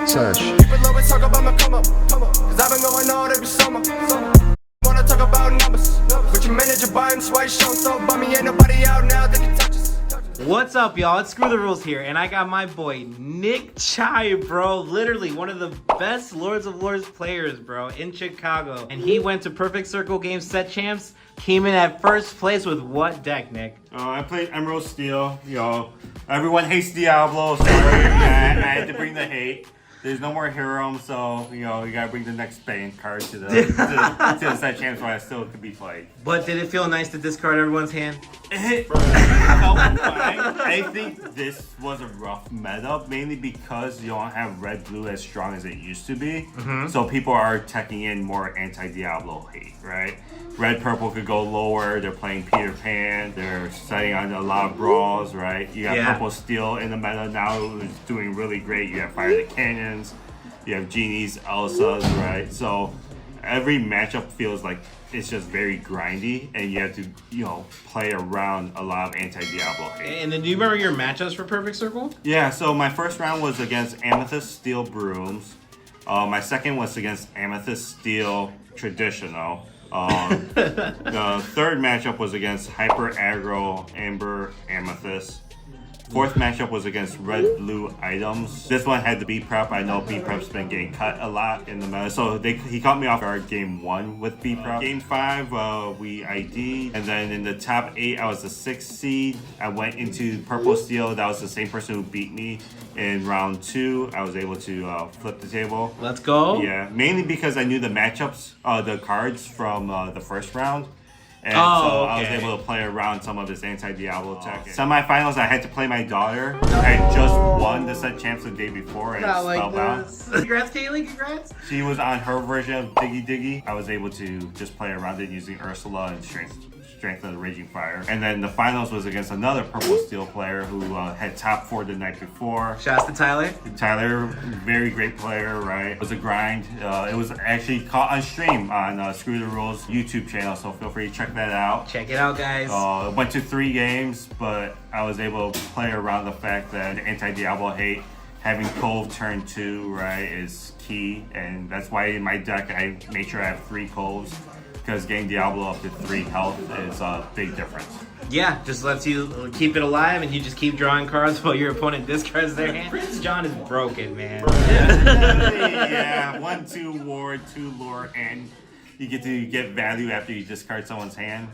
Touch. People always talk about my come up, cause I've been going on every summer. Wanna talk about numbers, but your manager buying swipe show so bummy, ain't nobody out now that can touch us. What's up, y'all? It's Screw the Rules here, and I got my boy Nick Chai, bro. Literally one of the best Lords of Lords players, bro, in Chicago. And he went to Perfect Circle Games Set Champs, came in at first place with what deck, Nick? I played Emerald Steel. You know, everyone hates Diablo. Sorry, I had to bring the hate. There's no more Hiram, so you know you gotta bring the next band card to the to the Set Champs while it still could be played. But did it feel nice to discard everyone's hand? It felt fine. I think this was a rough meta, mainly because you don't have red-blue as strong as it used to be. So people are teching in more anti-Diablo hate, right? Red-purple could go lower. They're playing Peter Pan. They're setting on a lot of brawls, right? You got purple steel in the meta now. It's doing really great. You have Fire the Cannons. You have Genies, Elsas, right? So every matchup feels like it's just very grindy, and you have to, you know, play around a lot of anti-Diablo hate. And then do you remember your matchups for Perfect Circle? Yeah, so my first round was against Amethyst Steel Brooms. My second was against Amethyst Steel Traditional. The third matchup was against Hyper Aggro Amber Amethyst. Fourth matchup was against red-blue items. This one had the B prep. I know B prep's been getting cut a lot in the meta, so he caught me off guard game 1 with B prep. Game 5, we ID'd, and then in the top 8, I was the 6th seed. I went into Purple Steel. That was the same person who beat me in round 2. I was able to flip the table. Let's go. Yeah, mainly because I knew the matchups, the cards from the first round. And so I was able to play around some of this anti-Diablo tech. Semifinals, I had to play my daughter. I had just won the Set Champs the day before and Not like spellbound. this. Congrats, Kaylee. Congrats. She was on her version of Diggy Diggy. I was able to just play around it using Ursula and Strength of the Raging Fire. And then the finals was against another Purple Steel player who had top 4 the night before. Shouts to Tyler. Tyler, very great player, right? It was a grind. It was actually caught on stream on Screw the Rules YouTube channel, so feel free to check that out. Check it out, guys. Went to 3 games, but I was able to play around the fact that the anti-Diablo hate, having Cove turn 2, right, is key. And that's why in my deck, I make sure I have 3 Coves, because getting Diablo up to 3 health is a big difference. Yeah, just lets you keep it alive, and you just keep drawing cards while your opponent discards their hand. Prince John is broken, man. Yeah, 1-2 ward, 2 lore, and you get to get value after you discard someone's hand.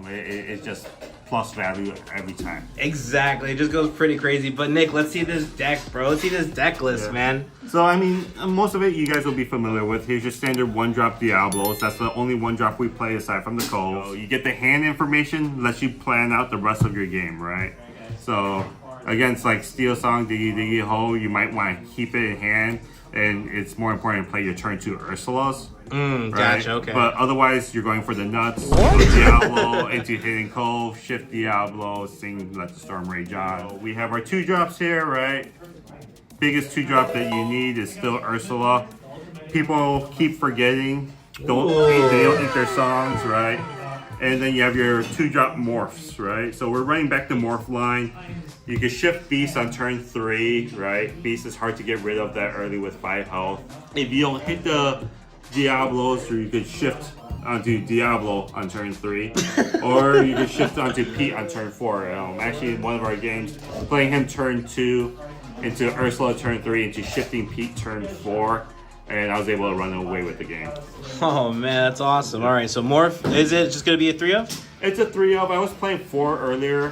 It's just plus value every time. Exactly, it just goes pretty crazy. But Nick, let's see this deck, bro. Let's see this deck list, man. So I mean, most of it you guys will be familiar with. Here's your standard 1-drop Diablos. That's the only 1-drop we play aside from the Cove. So you get the hand information, lets you plan out the rest of your game, right? So against like Steel Song, Diggy Diggy Ho, you might want to keep it in hand, and it's more important to play your turn 2 Ursulas. Right? Gotcha, okay. But otherwise, you're going for the nuts. Go Diablo into Hidden Cove, Shift Diablo, Sing Let the Storm Rage On. So we have our 2-drops here, right? Biggest 2-drop that you need is still Ursula. People keep forgetting. They don't think their songs, right? And then you have your 2-drop morphs, right? So we're running back the morph line. You can shift Beast on turn 3, right? Beast is hard to get rid of that early with 5 health. If you don't hit the Diablos, or you could shift onto Diablo on turn 3, or you could shift onto Pete on turn 4. Actually, in one of our games, playing him turn 2 into Ursula turn 3 into shifting Pete turn 4, and I was able to run away with the game. Oh man, that's awesome. All right, so morph, is it just gonna be a 3-of? It's a 3-of. I was playing 4 earlier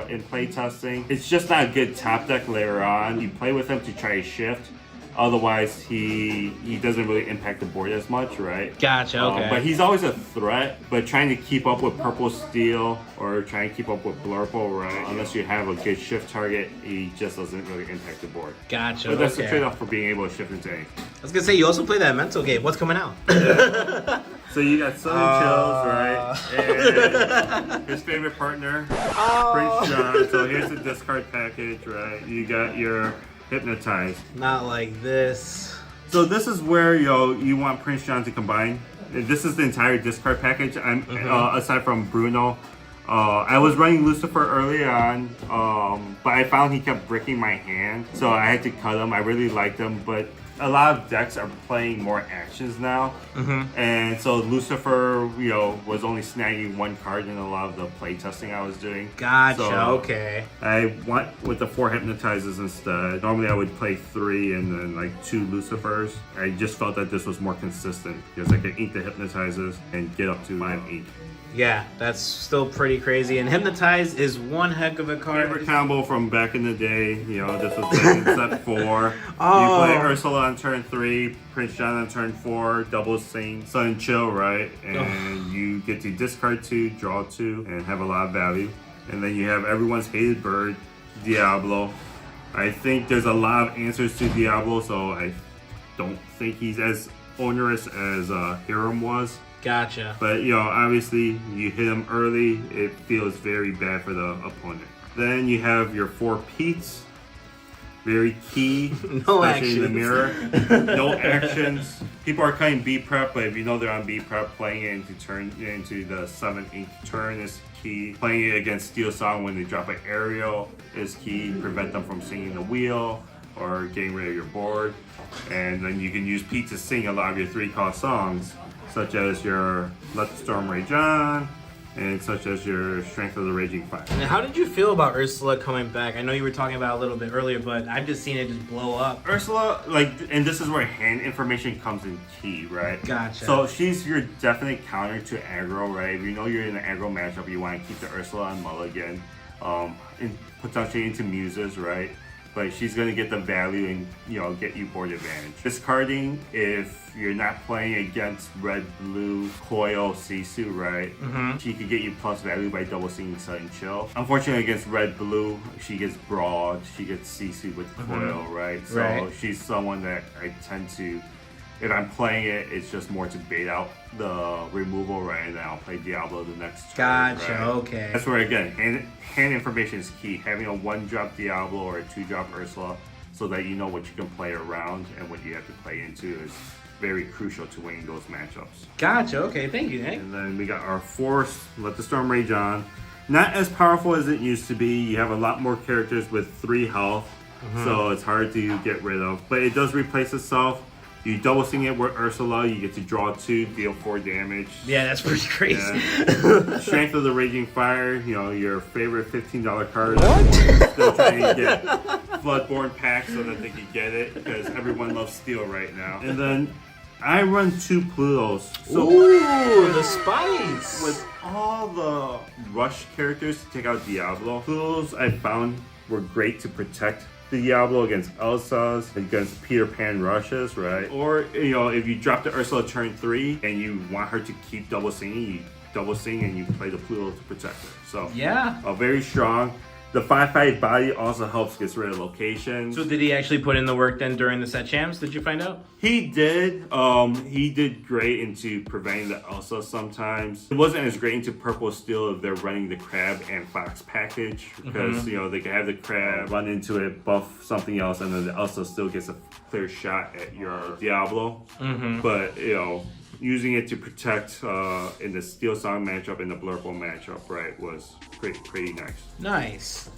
in playtesting. It's just not a good top deck later on. You play with him to try to shift. Otherwise, he doesn't really impact the board as much, right? Gotcha, okay. But he's always a threat, but trying to keep up with Purple Steel or trying to keep up with Blurple, right? Unless you have a good shift target, he just doesn't really impact the board. Gotcha, But that's the trade-off for being able to shift into anything. I was gonna say, you also play that mental game. What's coming out? So you got Southern Chills, right? And his favorite partner, Prince John. So here's the discard package, right? You got your Hypnotize. Not like this. So this is where you want Prince John to combine. This is the entire discard package. Aside from Bruno, I was running Lucifer early on, but I found he kept breaking my hand, so I had to cut him. I really liked him, but a lot of decks are playing more actions now, and so Lucifer, was only snagging one card in a lot of the play testing I was doing. Gotcha. So okay. I went with the 4 hypnotizers instead. Normally I would play 3 and then like 2 Lucifers. I just felt that this was more consistent because I could ink the hypnotizers and get up to 5 ink. Yeah, that's still pretty crazy. And Hypnotize is one heck of a card. Favorite combo from back in the day. This was like in set 4. Oh. You play Ursula on turn 3, Prince John on turn 4, double sing, Sun and Chill, right? And you get to discard 2, draw 2, and have a lot of value. And then you have everyone's hated bird, Diablo. I think there's a lot of answers to Diablo, so I don't think he's as onerous as Hiram was. Gotcha. But obviously you hit him early, it feels very bad for the opponent. Then you have your 4 Pete's, very key, No especially in the actions. mirror. No actions. People are cutting B prep, but if you know they're on B prep, playing it into the 7 ink turn is key. Playing it against Steel Song when they drop an aerial is key. Prevent them from singing the wheel or getting rid of your board. And then you can use Pete to sing a lot of your 3-cost songs, such as your Let the Storm Rage On, and such as your Strength of the Raging Fire. And how did you feel about Ursula coming back? I know you were talking about it a little bit earlier, but I've just seen it just blow up. Ursula, and this is where hand information comes in key, right? Gotcha. So she's your definite counter to aggro, right? If you know you're in an aggro matchup, you want to keep the Ursula on mulligan, and potentially into muses, right? But she's going to get the value and get you board advantage. Discarding if you're not playing against red, blue, Coil, Sisu, right? She could get you plus value by double singing Sudden Chill. Unfortunately, against red, blue, she gets Broad, she gets Sisu with Coil, right? So she's someone that I tend to, if I'm playing it, it's just more to bait out the removal, right? And then I'll play Diablo the next turn. Gotcha, right? okay. That's where, again, hand information is key. Having a 1-drop Diablo or a 2-drop Ursula so that you know what you can play around and what you have to play into is very crucial to winning those matchups. Gotcha, okay, thank you, Nick. And then we got our 4th, Let the Storm Rage On. Not as powerful as it used to be. You have a lot more characters with 3 health, so it's hard to get rid of. But it does replace itself. You double sing it with Ursula, you get to draw 2, deal 4 damage. Yeah, that's pretty crazy. Yeah. Strength of the Raging Fire, your favorite $15 card. Everyone's still trying to get Bloodborne packs so that they can get it, because everyone loves Steel right now. And then I run 2 Plutos. So ooh, the spice! with all the rush characters to take out Diablo, Plutos I found were great to protect the Diablo against Elsas, against Peter Pan rushes, right? Or, if you drop the Ursula turn 3 and you want her to keep double singing, you double sing and you play the Pluto to protect her. So, yeah. Very strong. The 5/5 body also helps get rid of locations. So did he actually put in the work then during the set champs? Did you find out? He did. He did great into preventing the Elsa sometimes. It wasn't as great into Purple Steel if they're running the Crab and Fox package, because they can have the Crab run into it, buff something else, and then the Elsa still gets a clear shot at your Diablo. But using it to protect in the Steel Song matchup and the Blurple matchup, right, was pretty nice. Nice.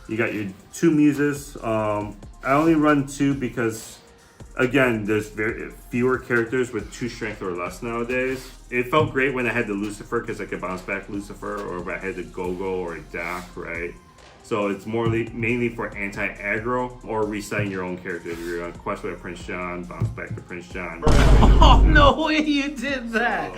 You got your 2 Muses. I only run 2 because, again, there's very fewer characters with 2 strength or less nowadays. It felt great when I had the Lucifer because I could bounce back Lucifer, or if I had the Go-Go or a Doc, right? So it's mainly for anti-aggro or resetting your own character. If you're on quest with a Prince John, bounce back to Prince John. Oh, no way you did that!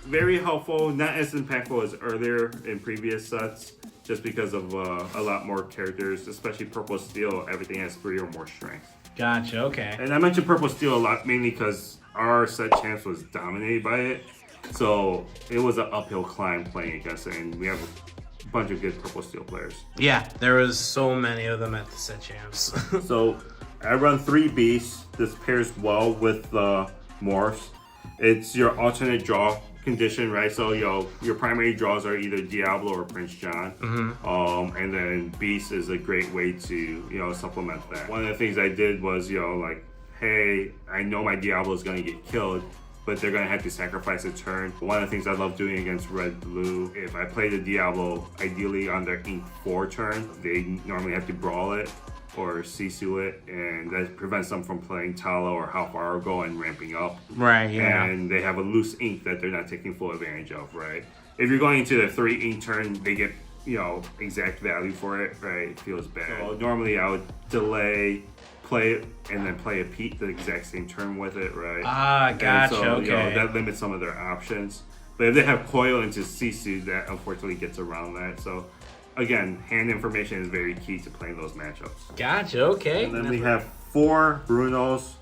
Very helpful, not as impactful as earlier in previous sets, just because of a lot more characters, especially Purple Steel. Everything has 3 or more strength. Gotcha, okay. And I mentioned Purple Steel a lot, mainly because our set champs was dominated by it. So it was an uphill climb playing against it, and we have a bunch of good Purple Steel players. Yeah, there was so many of them at the set champs. So I run 3 Beasts. This pairs well with the Morphs. It's your alternate draw condition, right? So your primary draws are either Diablo or Prince John, and then Beast is a great way to supplement that. One of the things I did was hey, I know my Diablo is going to get killed. but they're gonna have to sacrifice a turn. One of the things I love doing against red-blue, if I play the Diablo, ideally on their Ink 4 turn, they normally have to brawl it or Sisu it, and that prevents them from playing Talo or How Far Go and ramping up. Right, yeah. And they have a loose ink that they're not taking full advantage of, right? If you're going into the 3 ink turn, they get, you know, exact value for it, right? It feels bad. So normally I would delay, play it, and then play a Pete the exact same turn with it, right? Ah, gotcha, so, okay. You know, that limits some of their options. But if they have Coil into Sisu, that unfortunately gets around that. So again, hand information is very key to playing those matchups. Gotcha, okay. And then we have 4 Brunos.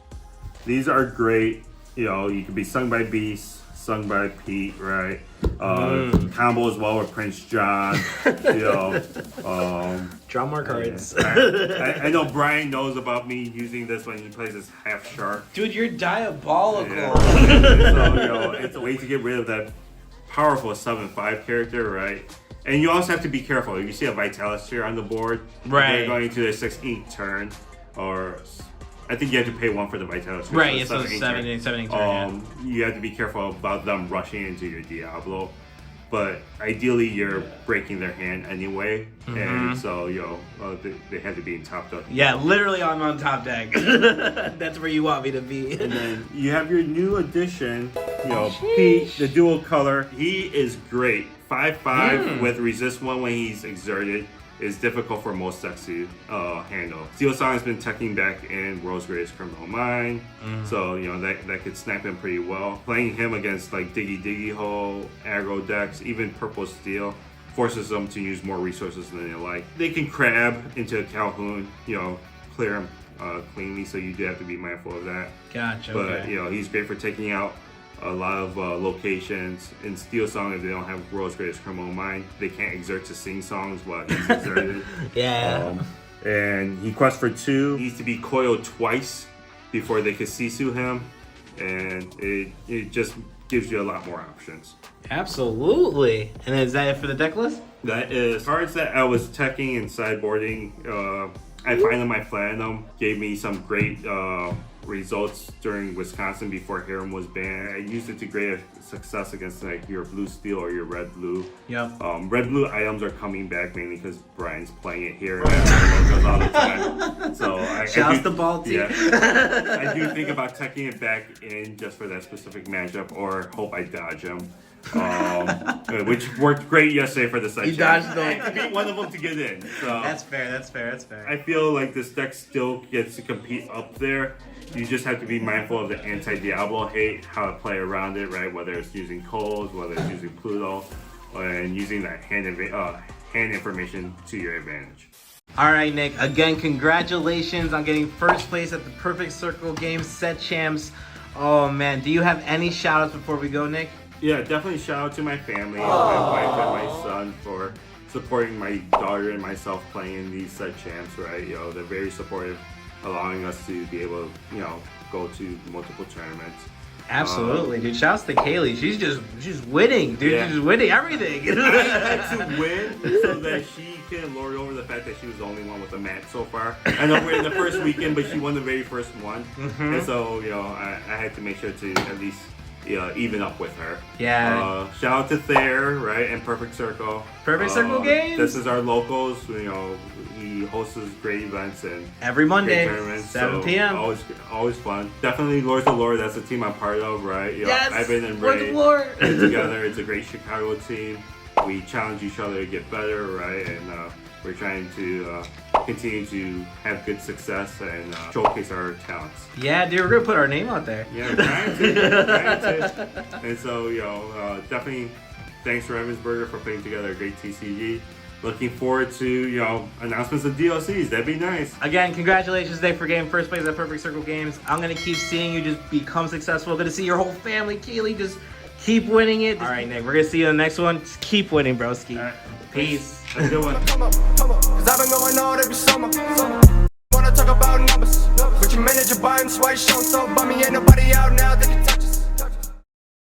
These are great. You know, you could be sung by Beast, sung by Pete, right? Combo as well with Prince John. You know, draw more cards. I know Brian knows about me using this when he plays this half shark. Dude, you're diabolical. Yeah. So, you know, it's a way to get rid of that powerful 7/5 character, right? And you also have to be careful. If you see a Vitalis here on the board, right, they're going to a 6 ink turn, or I think you have to pay 1 for the Vitalis. Right, yeah, so 7 ink turn. You have to be careful about them rushing into your Diablo. But ideally, you're breaking their hand anyway, and so, you know, they have to be in top deck. Yeah, literally I'm on top deck. That's where you want me to be. And then you have your new addition, you know, Pete, the dual color. He is great. 5/5 with resist 1 when he's exerted is difficult for most decks to handle. Steel Song has been teching back in World's Greatest Criminal Mind, so you know that could snap him pretty well. Playing him against like Diggy Hole, aggro decks, even Purple Steel, forces them to use more resources than they like. They can crab into a Calhoun, you know, clear him cleanly, so you do have to be mindful of that. Gotcha. But okay. you know, he's great for taking out a lot of locations. In Steel Song, if they don't have World's Greatest Criminal Mind, they can't exert to sing songs while he's exerted. Yeah. And he quests for 2. He needs to be coiled twice before they can Sisu him, and it just gives you a lot more options. Absolutely. And is that it for the deck list? That is cards that I was teching and sideboarding. I find them, I flattened them. Gave me some great results during Wisconsin before Harem was banned. I used it to great success against like your blue steel or your red blue. Yep. Red blue items are coming back mainly because Brian's playing it here all the time. So Shouts the ball team. Yeah, I do think about tucking it back in just for that specific matchup, or hope I dodge him. Which worked great yesterday for the side. You dodged them. I beat one of them to get in. So That's fair. I feel like this deck still gets to compete up there. You just have to be mindful of the anti-Diablo hate, how to play around it, right? Whether it's using Coles, whether it's using Pluto, and using that hand information to your advantage. All right, Nick. Again, congratulations on getting first place at the Perfect Circle Games Set Champs. Oh man, do you have any shout-outs before we go, Nick? Yeah, definitely shout out to my family, my wife and my son for supporting my daughter and myself playing in these set champs, right? You know, they're very supportive, allowing us to be able to, you know, go to multiple tournaments. Absolutely, dude. Shouts to Kaylee. She's winning, dude. Yeah. She's winning everything. I had to win so that she can lord over the fact that she was the only one with a match so far. I know we're in the first weekend, but she won the very first one. And so, you know, I had to make sure to at least even up with her. Yeah. Shout out to Thayer, right, and Perfect Circle. Perfect Circle Games. This is our locals. You know, he hosts great events and every Monday, great tournaments, 7 p.m. Always fun. Definitely Lords of Lore. That's the team I'm part of, right? You know, Yes. Ivan and Lords Ray of Lore. together. It's a great Chicago team. We challenge each other to get better, right? And we're trying to continue to have good success and showcase our talents. Yeah, dude, we're gonna put our name out there. Yeah, we're trying to. And so, you know, definitely thanks to Ravensburger for putting together a great TCG. Looking forward to, you know, announcements of DLCs. That'd be nice. Again, congratulations, Dave, for getting first place at Perfect Circle Games. I'm gonna keep seeing you just become successful. Good to see your whole family, Keely, just keep winning it. All right, Nick, we're gonna see you in the next one. Just keep winning, broski. All right. Peace. Have a good one. Come up, cause I've been going all every summer. Wanna talk about numbers, but your manager buying swipe show so bummy, ain't nobody out now that can touch us.